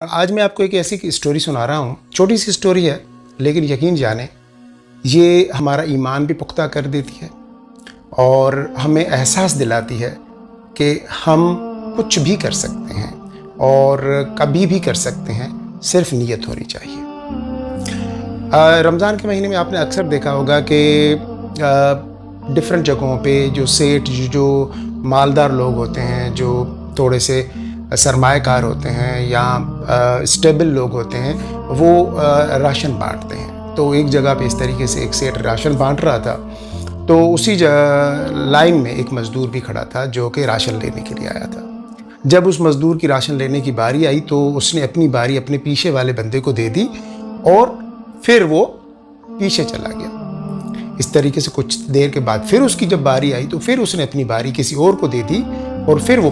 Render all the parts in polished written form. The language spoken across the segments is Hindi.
आज मैं आपको एक ऐसी स्टोरी सुना रहा हूँ। छोटी सी स्टोरी है, लेकिन यकीन जाने ये हमारा ईमान भी पुख्ता कर देती है और हमें एहसास दिलाती है कि हम कुछ भी कर सकते हैं और कभी भी कर सकते हैं, सिर्फ नीयत होनी चाहिए। रमज़ान के महीने में आपने अक्सर देखा होगा कि डिफरेंट जगहों पे जो सेठ जो मालदार लोग होते हैं, जो थोड़े से सरमाएकार होते हैं या स्टेबल लोग होते हैं, वो राशन बांटते हैं। तो एक जगह पे इस तरीके से एक सेठ राशन बांट रहा था, तो उसी लाइन में एक मज़दूर भी खड़ा था जो कि राशन लेने के लिए आया था। जब उस मज़दूर की राशन लेने की बारी आई तो उसने अपनी बारी अपने पीछे वाले बंदे को दे दी और फिर वो पीछे चला गया। इस तरीके से कुछ देर के बाद फिर उसकी जब बारी आई तो फिर उसने अपनी बारी किसी और को दे दी और फिर वो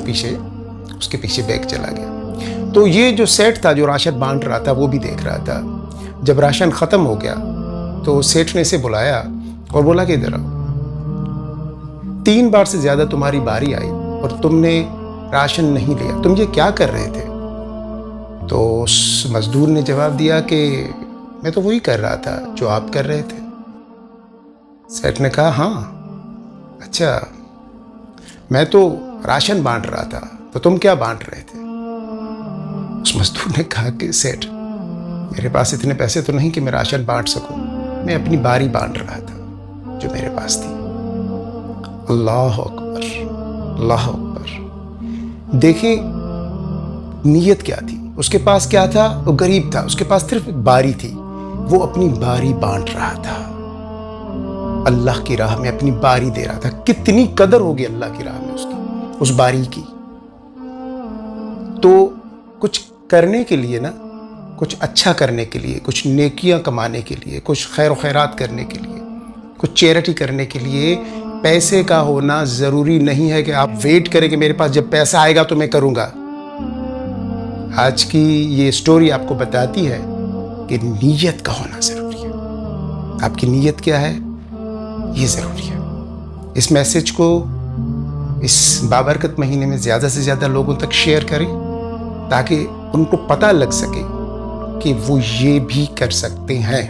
उसके पीछे बैग चला गया। तो ये जो सेठ था जो राशन बांट रहा था वो भी देख रहा था। जब राशन ख़त्म हो गया तो सेठ ने इसे बुलाया और बोला कि इधर आओ, 3 बार से ज़्यादा तुम्हारी बारी आई और तुमने राशन नहीं लिया, तुम ये क्या कर रहे थे? तो उस मज़दूर ने जवाब दिया कि मैं तो वही कर रहा था जो आप कर रहे थे। सेठ ने कहा, हाँ अच्छा, मैं तो राशन बांट रहा था, तो तुम क्या बांट रहे थे? उस मज़दूर ने कहा कि सेठ, मेरे पास इतने पैसे तो नहीं कि मैं राशन बांट सकूं, मैं अपनी बारी बांट रहा था जो मेरे पास थी। अल्लाह अकबर, अल्लाह अकबर। देखिए नीयत क्या थी, उसके पास क्या था? वो गरीब था, उसके पास सिर्फ बारी थी, वो अपनी बारी बांट रहा था, अल्लाह की राह में अपनी बारी दे रहा था। कितनी कदर होगी अल्लाह की राह में उसकी, उस बारी की। तो कुछ करने के लिए ना, कुछ अच्छा करने के लिए, कुछ नेकियां कमाने के लिए, कुछ खैर खैरात करने के लिए, कुछ चैरिटी करने के लिए पैसे का होना ज़रूरी नहीं है कि आप वेट करें कि मेरे पास जब पैसा आएगा तो मैं करूँगा। आज की ये स्टोरी आपको बताती है कि नीयत का होना ज़रूरी है। आपकी नीयत क्या है, ये ज़रूरी है। इस मैसेज को इस बाबरकत महीने में ज़्यादा से ज़्यादा लोगों तक शेयर करें ताकि उनको पता लग सके कि वो ये भी कर सकते हैं।